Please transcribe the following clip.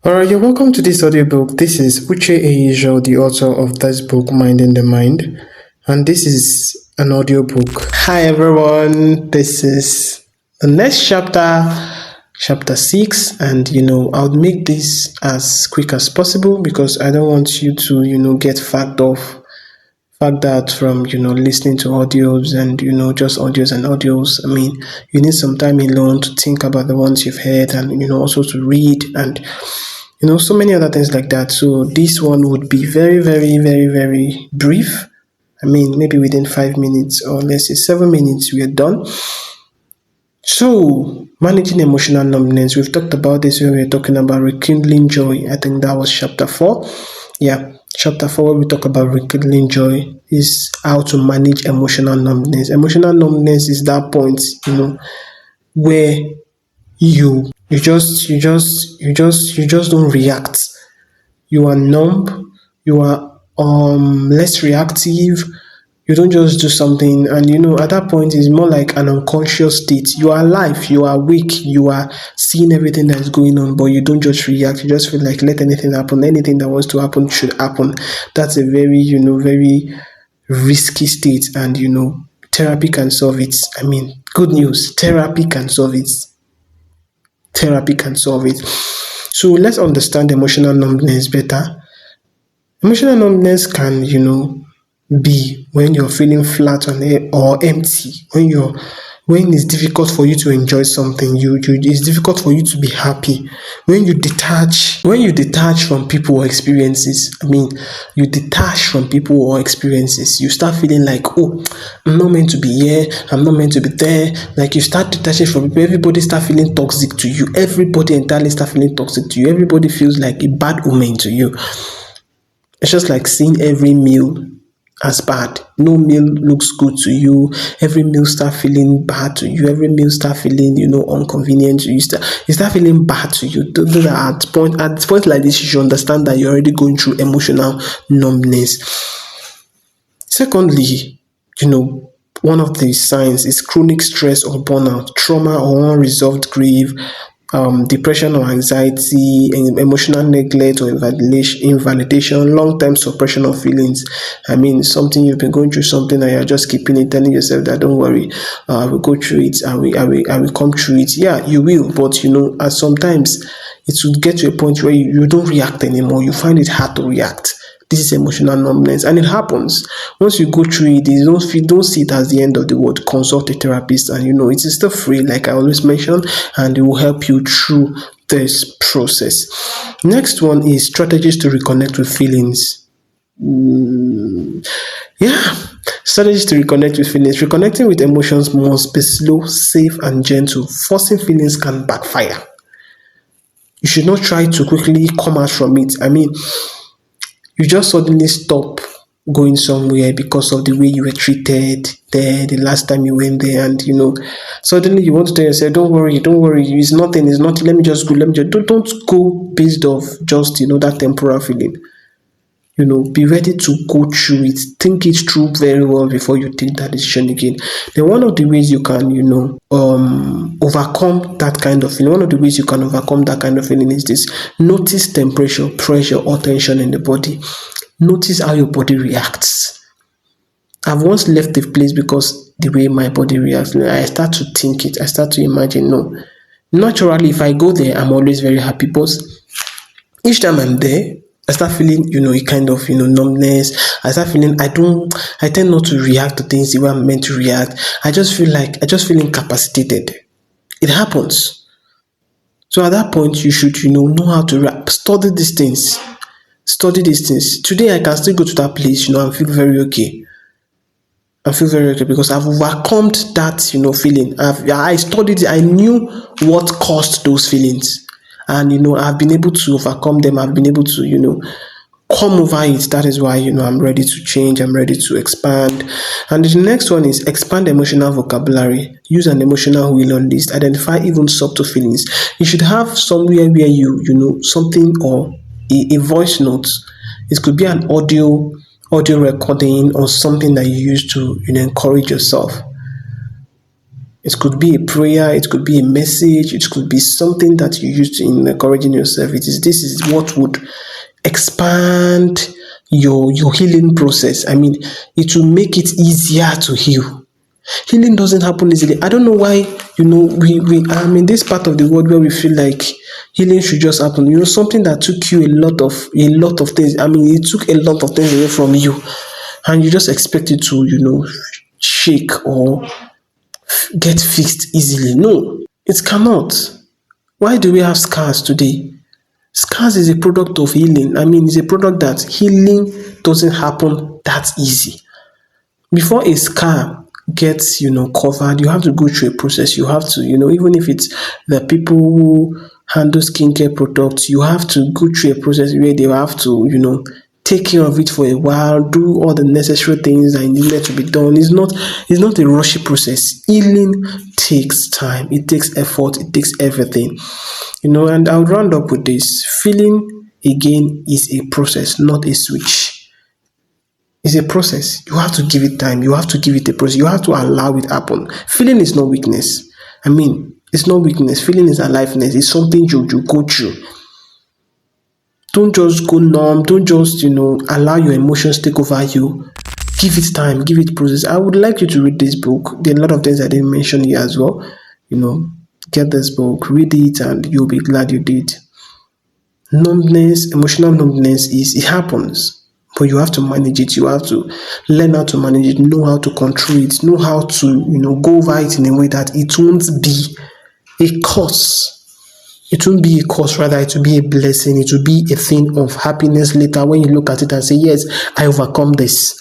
Alright, you're welcome to this audiobook. This is Uche A, the author of this book, Minding the Mind, and this is an audiobook. Hi everyone, this is the next chapter, chapter 6, and I'll make this as quick as possible because I don't want you to, get fact out from listening to audios and just audios and audios. I mean, you need some time alone to think about the ones you've heard and also to read and so many other things like that. So this one would be very, very, very, very brief. I mean, maybe within 5 minutes or let's say 7 minutes, we are done. So, managing emotional numbness, we've talked about this when we were talking about rekindling joy. I think that was chapter 4. Yeah, chapter 4, where we talk about rekindling joy, is how to manage emotional numbness. Emotional numbness is that point, where you just don't react. You are numb, you are less reactive, you don't just do something, and at that point it's more like an unconscious state. You are alive, you are awake, you are seeing everything that is going on, but you don't just react. You just feel like let anything happen, anything that wants to happen should happen. That's a very very risky state, and therapy can solve it. I mean, good news, therapy can solve it. So let's understand emotional numbness better. Emotional numbness can, be when you're feeling flat or empty, when it's difficult for you to enjoy something, it's difficult for you to be happy. When you detach from people or experiences, you detach from people or experiences, you start feeling like, oh, I'm not meant to be here, I'm not meant to be there. Like you start detaching from people, everybody start feeling toxic to you, everybody entirely start feeling toxic to you, everybody feels like a bad omen to you. It's just like seeing every meal as bad. No meal looks good to you. Every meal start feeling bad to you. Every meal start feeling, inconvenient to you. You start feeling bad to you. At point like this, you should understand that you're already going through emotional numbness. Secondly, one of the signs is chronic stress or burnout, trauma or unresolved grief, depression or anxiety, emotional neglect or invalidation, long-term suppression of feelings. I mean, something you've been going through something and you're just keeping it, telling yourself that don't worry, I will go through it, I will come through it. Yeah, you will, but sometimes it will get to a point where you don't react anymore. You find it hard to react. This is emotional numbness, and it happens once you go through it. Don't see it as the end of the world. Consult a therapist, and it is still free, like I always mention, and it will help you through this process. Next one is strategies to reconnect with feelings. Yeah, strategies to reconnect with feelings. Reconnecting with emotions must be slow, safe, and gentle. Forcing feelings can backfire. You should not try to quickly come out from it. I mean, you just suddenly stop going somewhere because of the way you were treated there the last time you went there, and suddenly you want to tell yourself, don't worry, it's nothing, let me just go, don't go based off just that temporal feeling. Be ready to go through it, think it through very well before you take that decision again. Then one of the ways you can overcome that kind of feeling, one of the ways you can overcome that kind of feeling is this: notice temperature, pressure, or tension in the body. Notice how your body reacts. I've once left the place because the way my body reacts, I start to think it, I start to imagine. No, naturally, if I go there, I'm always very happy, but each time I'm there, I start feeling, a kind of, numbness. I start feeling I tend not to react to things the way I'm meant to react. I just feel incapacitated. It happens. So at that point, you should, know how to react. Study these things. Study these things. Today, I can still go to that place, and feel very okay. I feel very okay because I've overcome that, feeling. I studied it. I knew what caused those feelings. And, I've been able to overcome them. I've been able to, come over it. That is why, I'm ready to change. I'm ready to expand. And the next one is expand emotional vocabulary. Use an emotional wheel on list. Identify even subtle feelings. You should have somewhere where something or a voice note. It could be an audio recording or something that you use to encourage yourself. It could be a prayer, it could be a message, it could be something that you use in encouraging yourself. This is what would expand your healing process. I mean, it will make it easier to heal. Healing doesn't happen easily. I don't know why, we I'm in this part of the world where we feel like healing should just happen. Something that took you a lot of things. I mean, it took a lot of things away from you, and you just expect it to, shake or get fixed easily. No, it cannot. Why do we have scars today? Scars is a product of healing. I mean, it's a product that healing doesn't happen that easy. Before a scar gets, covered, you have to go through a process. You have to, even if it's the people who handle skincare products, you have to go through a process where they have to, take care of it for a while, do all the necessary things that needed to be done. It's not a rushy process. Healing takes time, it takes effort, it takes everything. And I'll round up with this. Feeling again is a process, not a switch. It's a process. You have to give it time. You have to give it a process. You have to allow it happen. Feeling is not weakness. I mean, it's not weakness. Feeling is aliveness. It's something you go through. Don't just go numb. Don't just, allow your emotions take over you. Give it time. Give it process. I would like you to read this book. There are a lot of things I didn't mention here as well. Get this book, read it, and you'll be glad you did. Numbness, emotional numbness it happens, but you have to manage it. You have to learn how to manage it, know how to control it, know how to, go over it in a way that it won't be a curse. It won't be a curse, rather it will be a blessing. It will be a thing of happiness later when you look at it and say, yes, I overcome this.